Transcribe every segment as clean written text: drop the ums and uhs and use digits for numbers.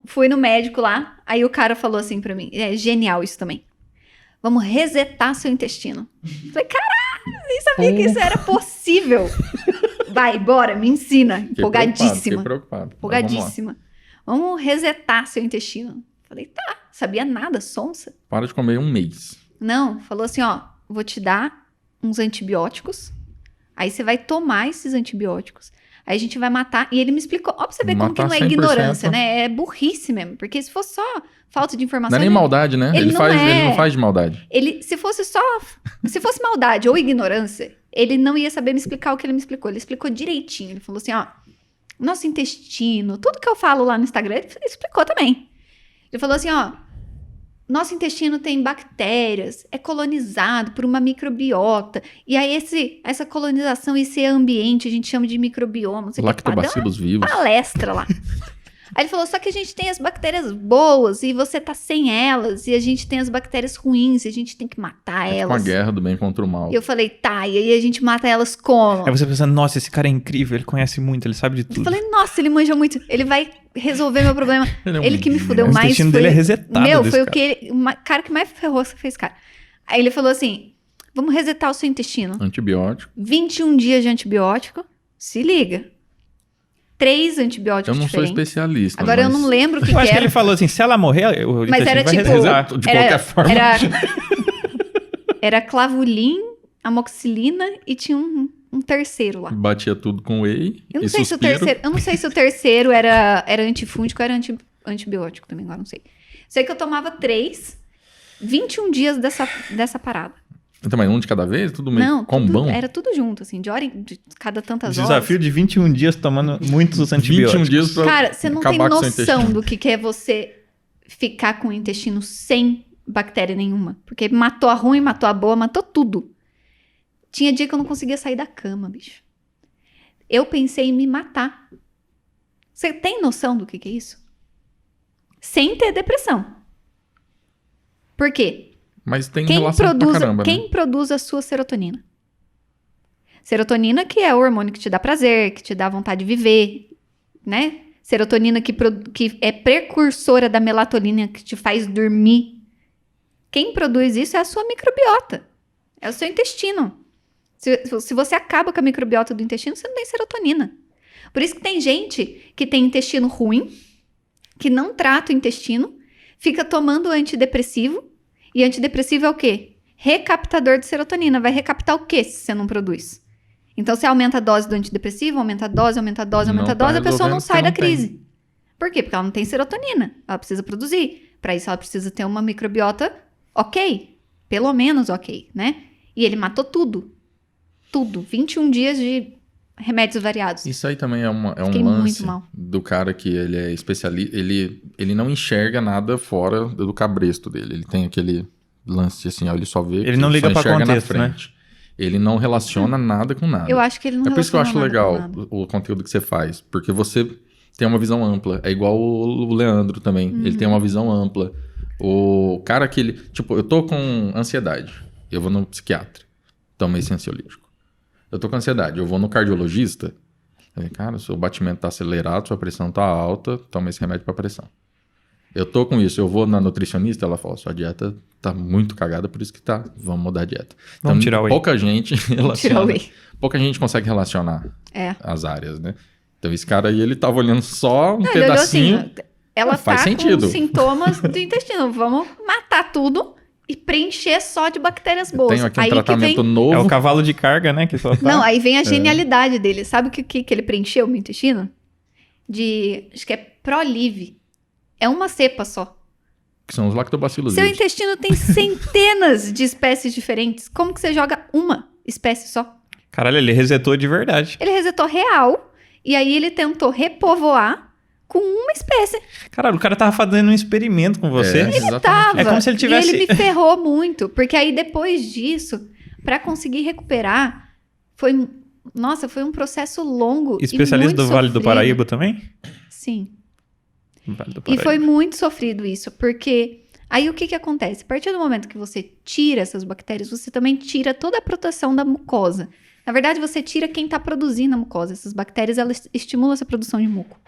fui no médico lá, aí o cara falou assim pra mim, é genial isso também. Vamos resetar seu intestino. Falei, caralho, nem sabia que isso era possível. Vai, bora, me ensina. Empolgadíssima. Fiquei preocupado. Empolgadíssima. Vamos resetar seu intestino. Falei, tá, sabia nada, sonsa. Para de comer 1 mês. Não, falou assim, ó, vou te dar uns antibióticos, aí você vai tomar esses antibióticos, aí a gente vai matar, e ele me explicou, ó, pra você ver como que não é 100%. ignorância, né, é burrice mesmo, porque se fosse só falta de informação... Não é nem maldade, né? Ele não faz de maldade. Se fosse maldade ou ignorância, ele não ia saber me explicar o que ele me explicou, ele explicou direitinho, ele falou assim, ó, nosso intestino, tudo que eu falo lá no Instagram, ele explicou também. Ele falou assim, ó, nosso intestino tem bactérias, é colonizado por uma microbiota. E aí essa colonização, esse ambiente, a gente chama de microbioma. Lactobacilos vivos. Palestra lá. Aí ele falou, só que a gente tem as bactérias boas e você tá sem elas. E a gente tem as bactérias ruins e a gente tem que matar elas. Com a guerra do bem contra o mal. E eu falei, tá, e aí a gente mata elas como? Aí você pensando, nossa, esse cara é incrível, ele conhece muito, ele sabe de tudo. Eu falei, nossa, ele manja muito, ele vai resolver meu problema. Ele que me fudeu O mais. intestino foi, dele é resetado. Meu, foi o cara que mais ferrou fez, cara. Aí ele falou assim, vamos resetar o seu intestino. Antibiótico. 21 dias de antibiótico, se liga. 3 antibióticos Eu não diferentes. sou especialista. Agora mas... eu não lembro o que Eu acho que que era. ele falou assim, se ela morrer, o Mas intestino era vai tipo... resetar. De qualquer forma. Era clavulin, amoxicilina e tinha um terceiro lá. Batia tudo com whey. Eu não sei se o terceiro era antifúngico ou era antibiótico também, agora não sei. Sei que eu tomava 3, 21 dias dessa parada. Então, mas um de cada vez? Tudo meio Não, combão? era tudo junto, assim, de cada tantas horas. Desafio de 21 dias tomando muitos antibióticos. 21 dias pra Cara, você não tem acabar com seu noção intestino. do que é você ficar com o intestino sem bactéria nenhuma. Porque matou a ruim, matou a boa, matou tudo. Tinha dia que eu não conseguia sair da cama, bicho. Eu pensei em me matar. Você tem noção do que é isso? Sem ter depressão. Por quê? Mas tem relação pra caramba, né? Quem produz a sua serotonina? Serotonina que é o hormônio que te dá prazer, que te dá vontade de viver, né? Serotonina que é precursora da melatonina, que te faz dormir. Quem produz isso é a sua microbiota. É o seu intestino. Se você acaba com a microbiota do intestino, você não tem serotonina. Por isso que tem gente que tem intestino ruim, que não trata o intestino, fica tomando antidepressivo. E antidepressivo é o quê? Recaptador de serotonina. Vai recaptar o quê se você não produz? Então, você aumenta a dose do antidepressivo, aumenta a dose, a pessoa não sai da crise. Por quê? Porque ela não tem serotonina. Ela precisa produzir. Para isso, ela precisa ter uma microbiota ok. Pelo menos ok, né? E ele matou tudo. Tudo. 21 dias de remédios variados. Isso aí também é um Fiquei lance muito mal. do cara que ele é especialista. Ele não enxerga nada fora do cabresto dele. Ele tem aquele lance assim, ó, ele só vê. Ele não liga pra contexto, né? Ele não relaciona nada com nada. Eu acho que ele não É por isso que eu relaciona acho nada legal com nada. o conteúdo que você faz. Porque você tem uma visão ampla. É igual o Leandro também. Ele tem uma visão ampla. O cara que ele... Tipo, eu tô com ansiedade. Eu vou no psiquiatra. Toma esse ansiolítico. Eu tô com ansiedade. Eu vou no cardiologista. Cara, seu batimento tá acelerado, sua pressão tá alta. Toma esse remédio pra pressão. Eu tô com isso. Eu vou na nutricionista, ela fala, sua dieta tá muito cagada, por isso que tá. Vamos mudar a dieta. Então, Vamos tirar o whey. Pouca gente relaciona. Tirar o whey. Pouca gente consegue relacionar É. as áreas, né? Então esse cara aí, ele tava olhando só um Não, ele olhou pedacinho. assim, ela faz tá sentido. com sintomas do intestino. Vamos matar tudo e preencher só de bactérias boas. Tem aqui um Aí que tratamento vem... novo. É o cavalo de carga, né? Que só tá... Não, aí vem a genialidade dele. Sabe o que ele preencheu o meu intestino? Acho que é Prolive. É uma cepa só. Que são os lactobacilos Seu vivos. intestino tem centenas de espécies diferentes. Como que você joga uma espécie só? Caralho, ele resetou de verdade. Ele resetou real e aí ele tentou repovoar com uma espécie. Caralho, o cara tava fazendo um experimento com você. Exatamente. Tava. É como se ele tivesse- E ele me ferrou muito, porque aí depois disso, pra conseguir recuperar, foi um processo longo. Especialista e do muito Vale do sofrido. Paraíba também? Sim. Vale do E Paraíba. foi muito sofrido isso, porque aí o que acontece? A partir do momento que você tira essas bactérias, você também tira toda a proteção da mucosa. Na verdade, você tira quem está produzindo a mucosa. Essas bactérias, elas estimulam essa produção de muco.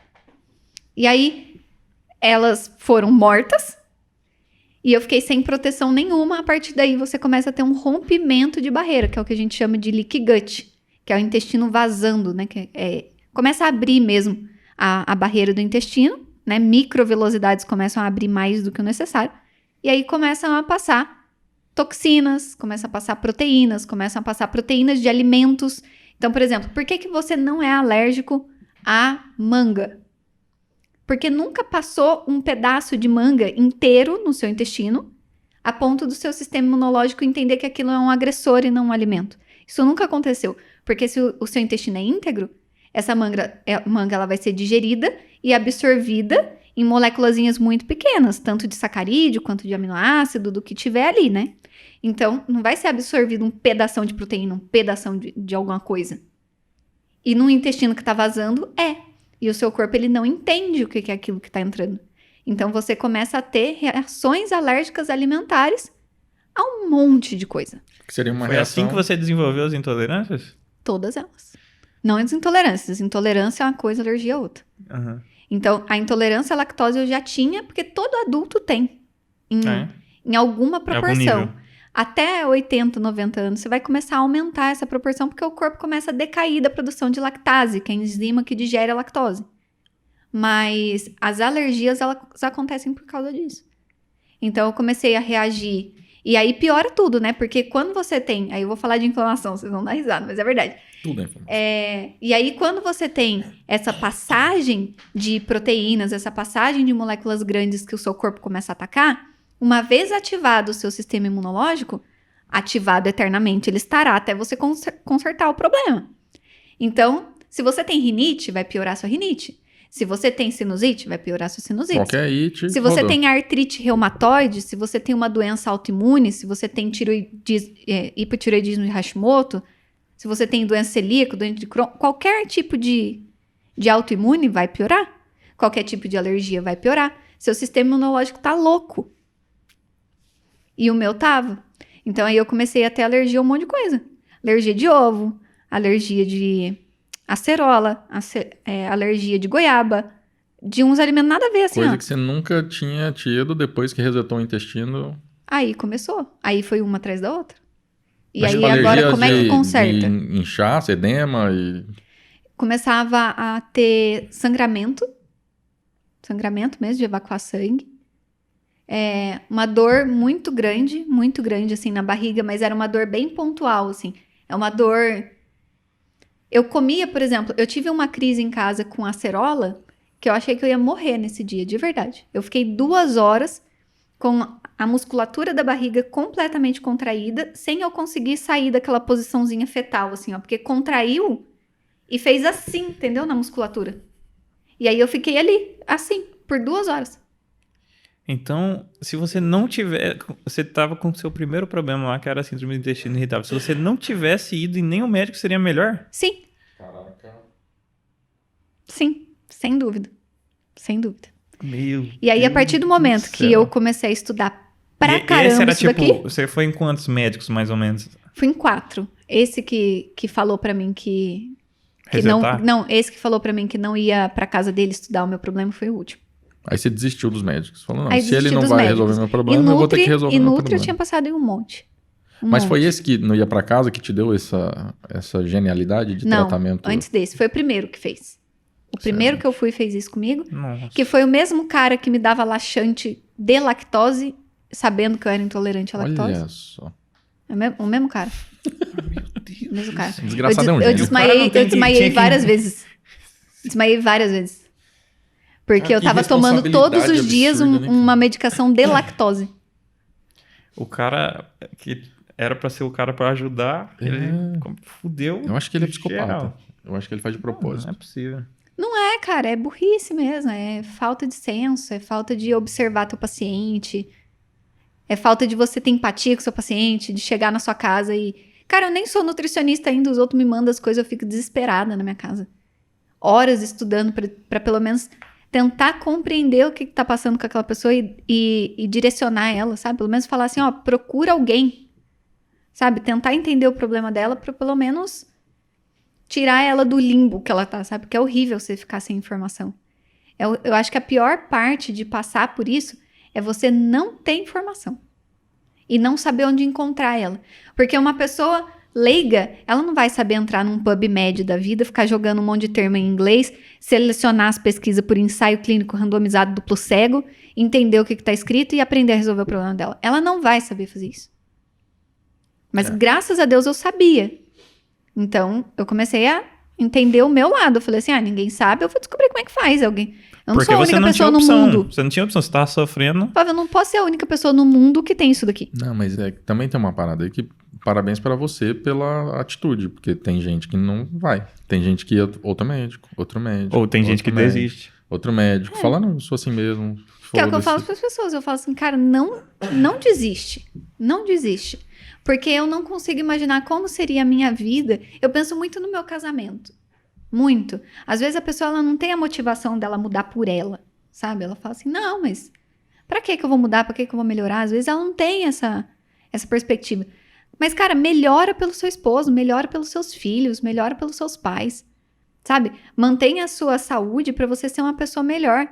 E aí, elas foram mortas e eu fiquei sem proteção nenhuma. A partir daí você começa a ter um rompimento de barreira, que é o que a gente chama de leaky gut, que é o intestino vazando, né? Começa a abrir mesmo a barreira do intestino, né? Microvelocidades começam a abrir mais do que o necessário. E aí começam a passar toxinas, começam a passar proteínas, começam a passar proteínas de alimentos. Então, por exemplo, por que você não é alérgico à manga? Porque nunca passou um pedaço de manga inteiro no seu intestino a ponto do seu sistema imunológico entender que aquilo é um agressor e não um alimento. Isso nunca aconteceu. Porque se o seu intestino é íntegro, essa manga ela vai ser digerida e absorvida em moléculazinhas muito pequenas, tanto de sacarídeo quanto de aminoácido, do que tiver ali, né? Então, não vai ser absorvido um pedação de proteína, um pedação de alguma coisa. E no intestino que tá vazando, E o seu corpo, ele não entende o que é aquilo que tá entrando. Então, você começa a ter reações alérgicas alimentares a um monte de coisa. Que seria uma Foi reação... assim que você desenvolveu as intolerâncias? Todas elas. Não as intolerâncias. Intolerância é uma coisa, alergia é outra. Aham. Então, a intolerância à lactose eu já tinha, porque todo adulto tem. Em alguma proporção. nível. Até 80, 90 anos, você vai começar a aumentar essa proporção, porque o corpo começa a decair da produção de lactase, que é a enzima que digere a lactose. Mas as alergias, elas acontecem por causa disso. Então, eu comecei a reagir. E aí piora tudo, né? Porque quando você tem... Aí eu vou falar de inflamação, vocês vão dar risada, mas é verdade. Tudo é inflamação. E aí, quando você tem essa passagem de proteínas, essa passagem de moléculas grandes que o seu corpo começa a atacar, uma vez ativado o seu sistema imunológico, ativado eternamente, ele estará até você consertar o problema. Então, se você tem rinite, vai piorar sua rinite. Se você tem sinusite, vai piorar sua sinusite. Qualquer it, Se você rodou. tem artrite reumatoide, se você tem uma doença autoimune, se você tem hipotireoidismo de Hashimoto, se você tem doença celíaca, doença de Crohn, qualquer tipo de autoimune vai piorar. Qualquer tipo de alergia vai piorar. Seu sistema imunológico tá louco. E o meu tava. Então aí eu comecei a ter alergia a um monte de coisa. Alergia de ovo, alergia de acerola, alergia de goiaba, de uns alimentos nada a ver, assim, Coisa ó. que você nunca tinha tido depois que resetou o intestino. Aí começou. Aí foi uma atrás da outra. E Mas, aí tipo, agora alergia como é que conserta? de inchaço, edema e... Começava a ter sangramento mesmo, de evacuar sangue. Uma dor muito grande, assim, na barriga, mas era uma dor bem pontual, assim. É uma dor... Eu comia, por exemplo, eu tive uma crise em casa com acerola, que eu achei que eu ia morrer nesse dia, de verdade. Eu fiquei 2 horas com a musculatura da barriga completamente contraída, sem eu conseguir sair daquela posiçãozinha fetal, assim, ó. Porque contraiu e fez assim, entendeu? Na musculatura. E aí eu fiquei ali, assim, por 2 horas. Então, se você não tiver... Você tava com o seu primeiro problema lá, que era a síndrome do intestino irritável. Se você não tivesse ido em nenhum médico, seria melhor? Sim. Caraca. Sim, sem dúvida. Sem dúvida. Meu E aí, a Deus partir do momento do que céu. eu comecei a estudar pra esse caramba era isso tipo... daqui, Você foi em quantos médicos, mais ou menos? fui em 4. Esse que falou pra mim que não... Resetar? Não, esse que falou pra mim que não ia pra casa dele estudar o meu problema foi o último. Aí você desistiu dos médicos. Falou, não, Aí se ele desisti não dos vai médicos. resolver meu problema, eu vou ter que resolver E meu Nutri eu problema. tinha passado em um monte. Mas foi esse que não ia pra casa que te deu essa genialidade de Não, tratamento? antes desse. Foi o primeiro que fez. O primeiro que eu fui fez isso comigo. Nossa. Que foi o mesmo cara que me dava laxante de lactose, sabendo que eu era intolerante à lactose. Olha só. O mesmo cara. Meu Deus. O mesmo cara. Desgraçado é um Eu gênio. O cara não desmaiei, tem eu desmaiei tinha que- várias vezes. Desmaiei várias vezes. Porque Cara, eu que tava tomando todos os responsabilidade dias absurda, né, cara? uma medicação de lactose. O cara que era pra ser o cara pra ajudar, ele fudeu. Eu acho que ele é de psicopata. geral. Eu acho que ele faz de Não propósito. é possível. Cara, é burrice mesmo. É falta de senso, é falta de observar teu paciente. É falta de você ter empatia com seu paciente, de chegar na sua casa e... Cara, eu nem sou nutricionista ainda, os outros me mandam as coisas, eu fico desesperada na minha casa. Horas estudando pra pelo menos tentar compreender o que tá passando com aquela pessoa e direcionar ela, sabe? Pelo menos falar assim, ó, procura alguém, sabe? Tentar entender o problema dela pra pelo menos tirar ela do limbo que ela tá, sabe? Porque é horrível você ficar sem informação. Eu acho que a pior parte de passar por isso é você não ter informação. E não saber onde encontrar ela. Porque uma pessoa leiga, ela não vai saber entrar num PubMed da vida, ficar jogando um monte de termo em inglês, selecionar as pesquisas por ensaio clínico randomizado duplo cego, entender o que está escrito e aprender a resolver o problema dela. Ela não vai saber fazer isso. Mas graças a Deus eu sabia. Então, eu comecei a entender o meu lado. Eu falei assim, ninguém sabe, eu vou descobrir como é que faz. Eu não Porque sou a você única não tinha pessoa no opção. mundo. Você não tinha opção, você tava sofrendo. Eu não posso ser a única pessoa no mundo que tem isso daqui. Não, mas também tem uma parada aí que parabéns pra você pela atitude, porque tem gente que não vai. Tem gente que outro médico. Ou tem gente que desiste. Outro médico. Fala, não, eu sou assim mesmo. Que é o que eu falo para as pessoas. Eu falo assim, cara, não desiste. Não desiste. Porque eu não consigo imaginar como seria a minha vida. Eu penso muito no meu casamento. Muito. Às vezes a pessoa ela não tem a motivação dela mudar por ela, sabe? Ela fala assim, não, mas pra que eu vou mudar? Pra que eu vou melhorar? Às vezes ela não tem essa perspectiva. Mas, cara, melhora pelo seu esposo, melhora pelos seus filhos, melhora pelos seus pais, sabe? Mantenha a sua saúde pra você ser uma pessoa melhor.